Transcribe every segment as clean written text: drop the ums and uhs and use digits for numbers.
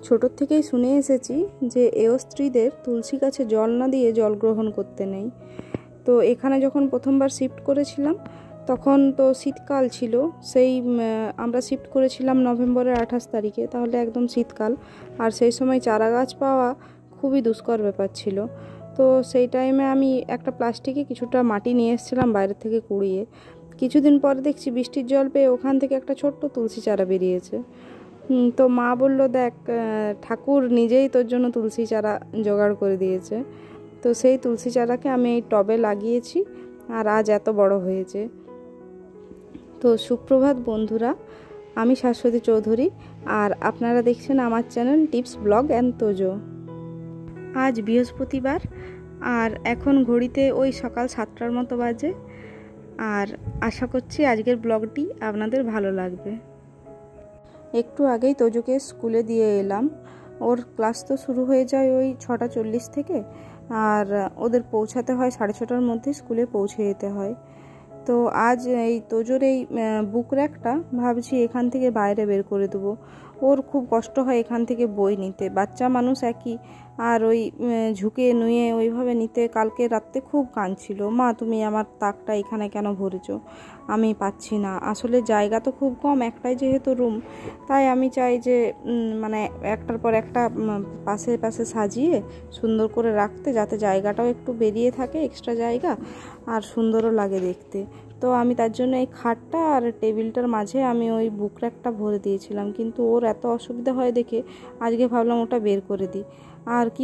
ছোটোর থেকেই শুনে এসেছি যে এও স্ত্রীদের তুলসী গাছে জল না দিয়ে জল গ্রহণ করতে নেই। তো এখানে যখন প্রথমবার শিফট করেছিলাম তখন তো শীতকাল ছিল, আমরা শিফট করেছিলাম নভেম্বরের 28 তারিখে, তাহলে একদম শীতকাল। আর সেই সময় চারা গাছ পাওয়া খুবই দুষ্কর ব্যাপার ছিল। তো সেই টাইমে আমি একটা প্লাস্টিকে কিছুটা মাটি নিয়ে এসেছিলাম বাইরে থেকে কুড়িয়ে। কিছুদিন পরে দেখছি বৃষ্টির জল পেয়ে ওখান থেকে একটা ছোট্ট তুলসী চারা বেরিয়েছে। তো মা বলল, দেখ ঠাকুর নিজেই তোর জন্য তুলসী চারা জোগাড় করে দিয়েছে। তো সেই তুলসী চারাকে আমি এই টবে লাগিয়েছি আর আজ এত বড় হয়েছে। তো সুপ্রভাত বন্ধুরা, আমি শাশ্বতী চৌধুরী আর আপনারা দেখছেন আমার channel tips blog and Tojo. আজ বৃহস্পতিবার আর এখন ঘড়িতে ওই সকাল 7টার মতো বাজে। আর আশা করছি আজকের ব্লগটি আপনাদের ভালো লাগবে। একটু আগেই তোজোকে স্কুলে দিয়ে এলাম। ওর ক্লাস তো শুরু হয়ে যায় ওই 6:40 থেকে, আর ওদের পৌঁছাতে হয় 6:30টার মধ্যে, স্কুলে পৌঁছে যেতে হয়। তো আজ এই তোজোর এই বুক র্যাকটা ভাবছি এখান থেকে বাইরে বের করে দেবো। ওর খুব কষ্ট হয় এখান থেকে বই নিতে, বাচ্চা মানুষ একই, আর ওই ঝুঁকে নুয়ে ওইভাবে নিতে। কালকে রাত্রে খুব কাঁদছিল, মা তুমি আমার তাকটা এখানে কেন ভরেছো, আমি পাচ্ছি না। আসলে জায়গা তো খুব কম, একটাই যেহেতু রুম, তাই আমি চাই যে মানে একটার পর একটা পাশে পাশে সাজিয়ে সুন্দর করে রাখতে, যাতে জায়গাটাও একটু বেরিয়ে থাকে, এক্সট্রা জায়গা, আর সুন্দরও লাগে দেখতে। তো আমি তার জন্য এই খাটটা আর টেবিলটার মাঝে আমি ওই বুক র্যাকটা ভরে দিয়েছিলাম, কিন্তু ওর এত অসুবিধা হয় দেখে আজকে ভাবলাম ওটা বের করে দিই। আর কি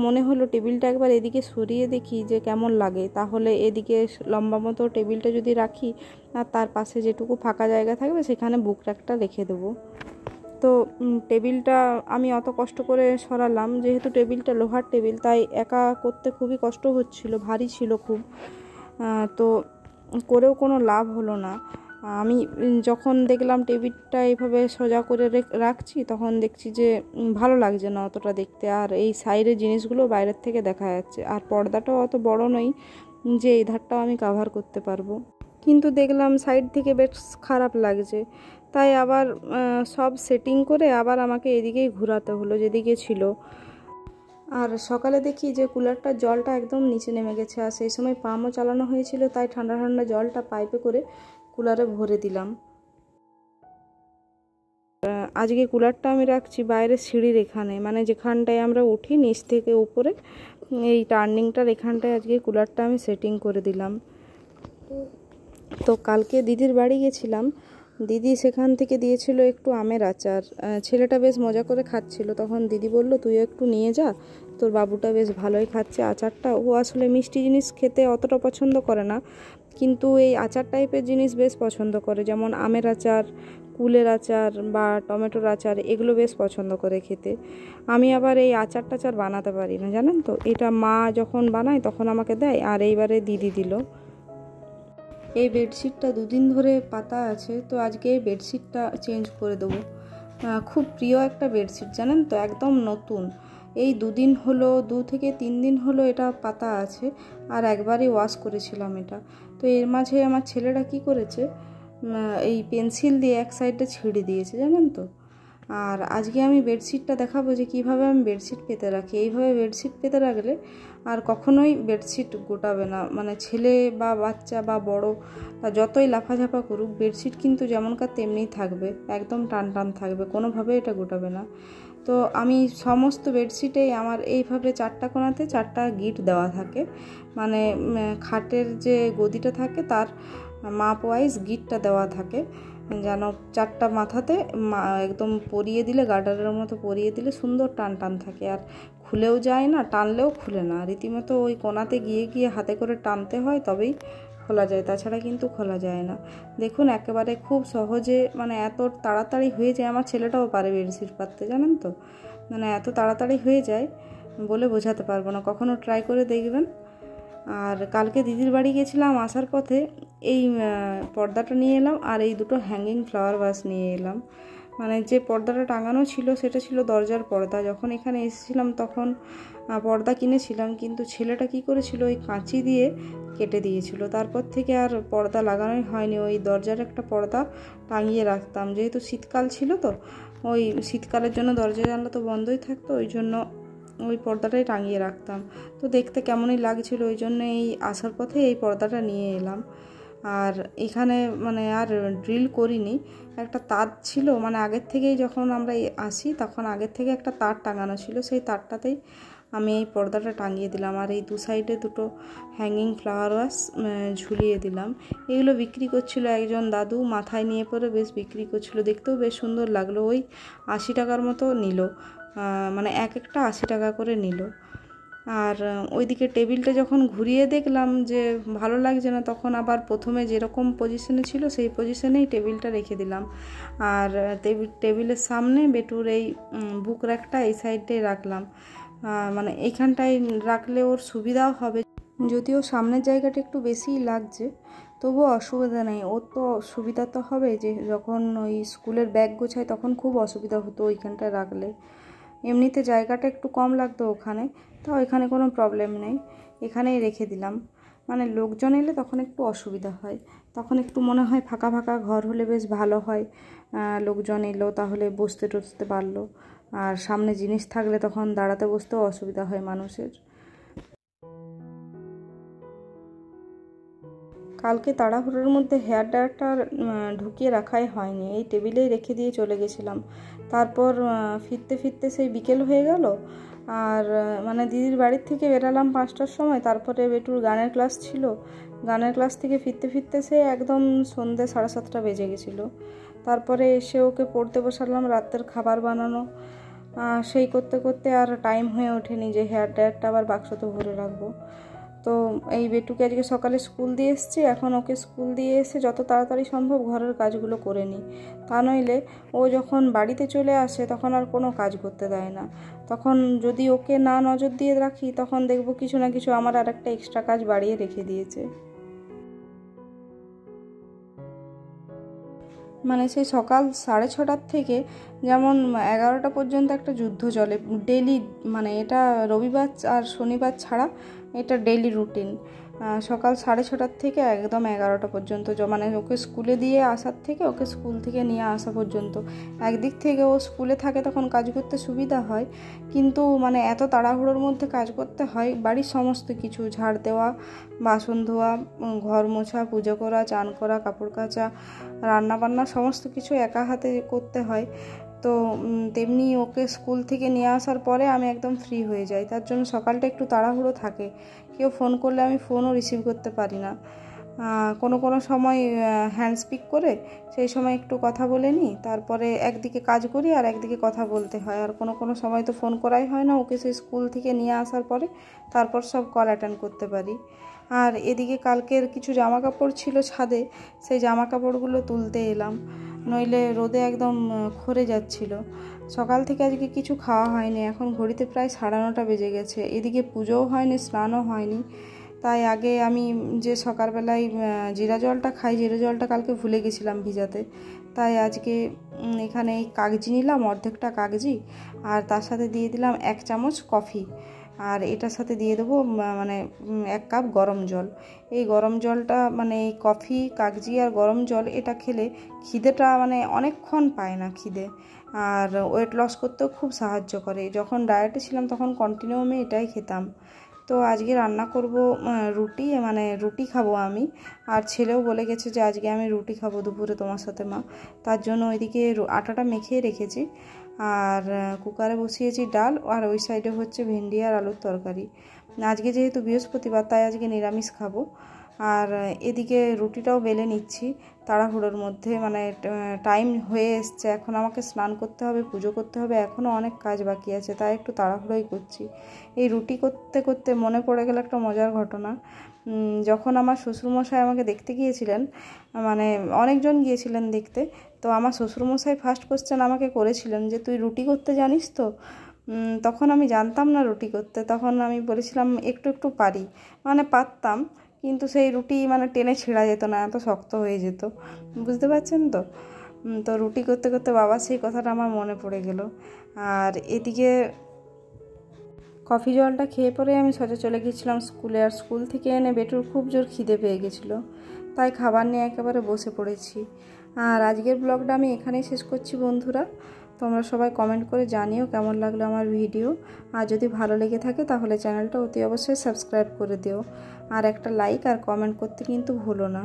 মনে হলো টেবিলটা একবার এদিকে সরিয়ে দেখি যে কেমন লাগে। তাহলে এদিকে লম্বা মতো টেবিলটা যদি রাখি আর তার পাশে যেটুকু ফাঁকা জায়গা থাকবে সেখানে বুক র্যাকটা রেখে দেবো। তো টেবিলটা আমি অত কষ্ট করে সরালাম, যেহেতু টেবিলটা লোহার টেবিল, তাই একা করতে খুবই কষ্ট হচ্ছিল, ভারী ছিল খুব। তো করেও কোনো লাভ হলো না। আমি যখন দেখলাম টেবিলটা এইভাবে সোজা করে রাখছি, তখন দেখছি যে ভালো লাগছে না অতটা দেখতে, আর এই সাইডের জিনিসগুলো বাইরের থেকে দেখা যাচ্ছে, আর পর্দাটাও অত বড় নয় যে এই ধারটাও আমি কাভার করতে পারবো। কিন্তু দেখলাম সাইড থেকে বেশ খারাপ লাগছে, তাই আবার সব সেটিং করে আবার আমাকে এদিকেই ঘোরাতে হলো যেদিকে ছিল। আর সকালে দেখি যে কুলারটার জলটা একদম নিচে নেমে গেছে, আর সেই সময় পাম্পও চালানো হয়েছিল, তাই ঠান্ডা ঠান্ডা জলটা পাইপে করে কুলারে ভরে দিলাম। আজকে কুলারটা আমি রাখছি বাইরের সিঁড়ির এখানে, মানে যেখানটায় আমরা উঠি নিচ থেকে উপরে, এই টার্নিংটার এখানটায় আজকে কুলারটা আমি সেটিং করে দিলাম। তো কালকে দিদির বাড়ি গেছিলাম, দিদি সেখান থেকে দিয়েছিল একটু আমের আচার। ছেলেটা বেশ মজা করে খাচ্ছিল, তখন দিদি বলল তুইও একটু নিয়ে যা, তোর বাবুটা বেশ ভালোই খাচ্ছে আচারটা। ও আসলে মিষ্টি জিনিস খেতে অতটা পছন্দ করে না, কিন্তু এই আচার টাইপের জিনিস বেশ পছন্দ করে, যেমন আমের আচার, কুলের আচার বা টমেটোর আচার, এগুলো বেশ পছন্দ করে খেতে। আমি আবার এই আচার টাচার বানাতে পারি না, জানেন তো। এটা মা যখন বানায় তখন আমাকে দেয়, আর এইবারে দিদি দিল। এই বেডশিটটা 2 দিন ধরে পাতা আছে, তো আজকে এই বেডশিটটা চেঞ্জ করে দেবো। খুব প্রিয় একটা বেডশিট, জানেন তো, একদম নতুন। এই 2 দিন হলো, 2 থেকে 3 দিন হলো এটা পাতা আছে, আর একবারই ওয়াশ করেছিলাম এটা। তো এর মাঝে আমার ছেলেরা কি করেছে, এই পেন্সিল দিয়ে এক সাইডটা ছিঁড়ে দিয়েছে, জানেন তো। আর আজকে আমি বেডশিটটা দেখাবো যে কীভাবে আমি বেডশিট পেতে রাখি। এইভাবে বেডশিট পেতে রাখলে আর কখনোই বেডশিট গোটাবে না, মানে ছেলে বা বাচ্চা বা বড় যতই লাফাঝাপা করুক, বেডশিট কিন্তু যেমনকার তেমনিই থাকবে, একদম টান টান থাকবে, কোনোভাবে এটা গোটাবে না। তো আমি সমস্ত বেডশিটেই আমার এইভাবে 4টা কোণাতে 4টা গিট দেওয়া থাকে, মানে খাটের যে গদিটা থাকে তার মাপ ওয়াইজ গিটটা দেওয়া থাকে, যেন 4টা মাথাতে একদম পরিয়ে দিলে, গার্ডারের মতো পরিয়ে দিলে সুন্দর টান টান থাকে, আর খুলেও যায় না, টানলেও খুলে না, রীতিমতো ওই কোণাতে গিয়ে গিয়ে হাতে করে টানতে হয় তবেই খোলা যায়, তাছাড়া কিন্তু খোলা যায় না। দেখুন একেবারে খুব সহজে, মানে এত তাড়াতাড়ি হয়ে যায়। আমার ছেলেটাও পারে বেডশিট পাততে, জানেন তো, মানে এত তাড়াতাড়ি হয়ে যায় বলে বোঝাতে পারবো না, কখনো ট্রাই করে দেখবেন। আর কালকে দিদির বাড়ি গেছিলাম, আসার পথে এই পর্দাটা নিয়ে এলাম আর এই দুটো হ্যাঙ্গিং ফ্লাওয়ার ভাস নিয়ে এলাম। মানে যে পর্দাটা টাঙানো ছিল সেটা ছিল দরজার পর্দা। যখন এখানে এসেছিলাম তখন পর্দা কিনেছিলাম, কিন্তু ছেলেটা কি করেছিল ওই কাঁচি দিয়ে কেটে দিয়েছিল। তারপর থেকে আর পর্দা লাগানোই হয়নি। ওই দরজার একটা পর্দা টাঙিয়ে রাখতাম, যেহেতু শীতকাল ছিল তো ওই শীতকালের জন্য দরজা জানলা তো বন্ধই থাকতো, ওই জন্য ওই পর্দাটাই টাঙিয়ে রাখতাম। তো দেখতে কেমনই লাগছিল, ওই জন্য এই আসার পথে এই পর্দাটা নিয়ে এলাম। আর এখানে মানে আর ড্রিল করিনি, একটা তার ছিল, মানে আগের থেকেই যখন আমরা আসি তখন আগের থেকে একটা তার টাঙানো ছিল, সেই তারটাতেই আমি এই পর্দাটা টাঙিয়ে দিলাম। আর এই দু সাইডে দুটো হ্যাঙ্গিং ফ্লাওয়ার ওয়াশ ঝুলিয়ে দিলাম। এগুলো বিক্রি করছিল একজন দাদু, মাথায় নিয়ে পরে বেশ বিক্রি করছিল, দেখতেও বেশ সুন্দর লাগলো। ওই 80 টাকার মতো নিল, মানে এক একটা 80 টাকা করে নিল। আর ওইদিকে টেবিলটা যখন ঘুরিয়ে দেখলাম যে ভালো লাগছে না, তখন আবার প্রথমে যেরকম পজিশনে ছিল সেই পজিশনেই টেবিলটা রেখে দিলাম। আর টেবিলের সামনে বেটুর এই বুক র্যাকটা এই সাইডে রাখলাম, মানে এইখানটায় রাখলে ওর সুবিধাও হবে। যদিও সামনের জায়গাটা একটু বেশিই লাগছে, তবুও অসুবিধা নেই, ওর তো সুবিধা তো হবে। যে যখন ওই স্কুলের ব্যাগ গোছায় তখন খুব অসুবিধা হতো ওইখানটায় রাখলে। এমনিতে জায়গাটা একটু কম লাগতো ওখানে, তাও এখানে কোনো প্রবলেম নেই, এখানেই রেখে দিলাম। মানে লোকজন এলে তখন একটু অসুবিধা হয়, তখন একটু মনে হয় ফাঁকা ফাঁকা ঘর হলে বেশ ভালো হয়। লোকজন এলো তাহলে বসতে টসতে পারলো, আর সামনে জিনিস থাকলে তখন দাঁড়াতে বসতেও অসুবিধা হয় মানুষের। কালকে তাড়াহুড়োর মধ্যে হেয়ার ড্রায়ারটা ঢুকিয়ে রাখাই হয়নি, এই টেবিলেই রেখে দিয়ে চলে গেছিলাম। তারপর ফিরতে ফিরতে সেই বিকেল হয়ে গেল। আর মানে দিদির বাড়ির থেকে বেরালাম 5টার সময়, তারপরে বেটুর গানের ক্লাস ছিল, গানের ক্লাস থেকে ফিরতে ফিরতে সে একদম সন্ধ্যে 7:30 বেজে গেছিলো। তারপরে এসে ওকে পড়তে বসালাম, রাতের খাবার বানানো, সেই করতে করতে আর টাইম হয়ে ওঠেনি যে হেয়ার ড্রায়ারটা আবার বাক্সতে ভরে রাখবো। তো এই বেটুকে আজকে সকালে স্কুল দিয়ে এসেছি, এখন ওকে স্কুল দিয়ে এসে যত তাড়াতাড়ি সম্ভব ঘরের কাজগুলো করে নিই, তা নইলে ও যখন বাড়িতে চলে আসে তখন আর কোনো কাজ করতে দেয় না। তখন যদি ওকে না নজর দিয়ে রাখি তখন দেখবো কিছু না কিছু আমার আর একটা এক্সট্রা কাজ বাড়িয়ে রেখে দিয়েছে। মানে সেই সকাল 6:30 থেকে যেমন 11টা পর্যন্ত একটা যুদ্ধ চলে ডেলি, মানে এটা রবিবার আর শনিবার ছাড়া এটা ডেলি রুটিন। সকাল 6:30 থেকে একদম 11টা পর্যন্ত, মানে ওকে স্কুলে দিয়ে আসার থেকে ওকে স্কুল থেকে নিয়ে আসা পর্যন্ত। একদিক থেকে ও স্কুলে থাকে তখন কাজ করতে সুবিধা হয়, কিন্তু মানে এত তাড়াহুড়োর মধ্যে কাজ করতে হয়, বাড়ির সমস্ত কিছু ঝাড় দেওয়া, বাসন ধোয়া, ঘর মোছা, পুজো করা, চান করা, কাপড় কাচা, রান্না বান্না সমস্ত কিছু একা হাতে করতে হয়। তো তেমনি ওকে স্কুল থেকে নিয়ে আসার পরে আমি একদম ফ্রি হয়ে যাই, তার জন্য সকালটা একটু তাড়াহুড়ো থাকে। কেউ ফোন করলে আমি ফোনও রিসিভ করতে পারি না, কোনো সময় হ্যান্ডস্পিক করে সেই সময় একটু কথা বলে নিই, তারপরে একদিকে কাজ করি আর একদিকে কথা বলতে হয়। আর কোনো সময় তো ফোন করাই হয় না, ওকে সেই স্কুল থেকে নিয়ে আসার পরে তারপর সব কল অ্যাটেন্ড করতে পারি। আর এদিকে কালকের কিছু জামা কাপড় ছিল ছাদে, সেই জামা কাপড়গুলো তুলতে এলাম, নইলে রোদে একদম ক্ষরে যাচ্ছিল। সকাল থেকে আজকে কিছু খাওয়া হয়নি, এখন ঘড়িতে প্রায় 9:30 বেজে গেছে, এদিকে পুজোও হয়নি, স্নানও হয়নি। তাই আগে আমি যে সকালবেলায় জিরা জলটা খাই, জিরা জলটা কালকে ভুলে গেছিলাম ভিজাতে, তাই আজকে এখানে এই কাগজি নিলাম, অর্ধেকটা কাগজি, আর তার সাথে দিয়ে দিলাম 1 চামচ কফি, আর এটার সাথে দিয়ে দেবো মানে 1 কাপ গরম জল। এই গরম জলটা মানে এই কফি, কাগজি আর গরম জল এটা খেলে খিদেটা মানে অনেকক্ষণ পায় না খিদে, আর ওয়েট লস করতেও খুব সাহায্য করে। যখন ডায়েটে ছিলাম তখন কন্টিনিউ আমি এটাই খেতাম। তো আজকে রান্না করব রুটি, মানে রুটি খাবো আমি, আর ছেলেও বলে গেছে যে আজকে আমি রুটি খাবো দুপুরে তোমার সাথে মা, তার জন্য ওইদিকে আটাটা মেখে রেখেছি, আর কুকারে বসিয়েছি ডাল, আর ওই সাইডে হচ্ছে ভেন্ডি আর আলুর তরকারি। আজকে যেহেতু বৃহস্পতিবার তাই আজকে নিরামিষ খাবো। আর এদিকে রুটিটাও বেলে নিচ্ছি তাড়াহুড়োর মধ্যে, মানে টাইম হয়ে এসছে, এখন আমাকে স্নান করতে হবে, পুজো করতে হবে, এখনও অনেক কাজ বাকি আছে, তাই একটু তাড়াহুড়োই করছি। এই রুটি করতে করতে মনে পড়ে গেল একটা মজার ঘটনা। যখন আমার শ্বশুরমশাই আমাকে দেখতে গিয়েছিলেন, মানে অনেকজন গিয়েছিলেন দেখতে, তো আমার শ্বশুরমশাই ফার্স্ট কোশ্চেন আমাকে করেছিলেন যে তুই রুটি করতে জানিস তো? তখন আমি জানতাম না রুটি করতে, তখন আমি বলেছিলাম একটু একটু পারি, মানে পারতাম, কিন্তু সেই রুটি মানে টেনে ছেঁড়া যেত না, এত শক্ত হয়ে যেত, বুঝতে পারছেন তো? তো রুটি করতে করতে বাবার সেই কথাটা আমার মনে পড়ে গেল। আর এদিকে কফি জলটা খেয়ে পরে আমি সোজা চলে গিয়েছিলাম স্কুলে। আর স্কুল থেকে এনে বেটুর খুব জোর খিদে পেয়ে গেছিলো, তাই খাবার নিয়ে একেবারে বসে পড়েছি। আর আজকের ব্লগটা আমি এখানেই শেষ করছি বন্ধুরা। তোমরা সবাই কমেন্ট করে জানিও কেমন লাগলো আমার ভিডিও। আর যদি ভালো লেগে থাকে তাহলে চ্যানেলটা অতি অবশ্যই সাবস্ক্রাইব করে দিও। আর একটা লাইক আর কমেন্ট করতে কিন্তু ভুলো না।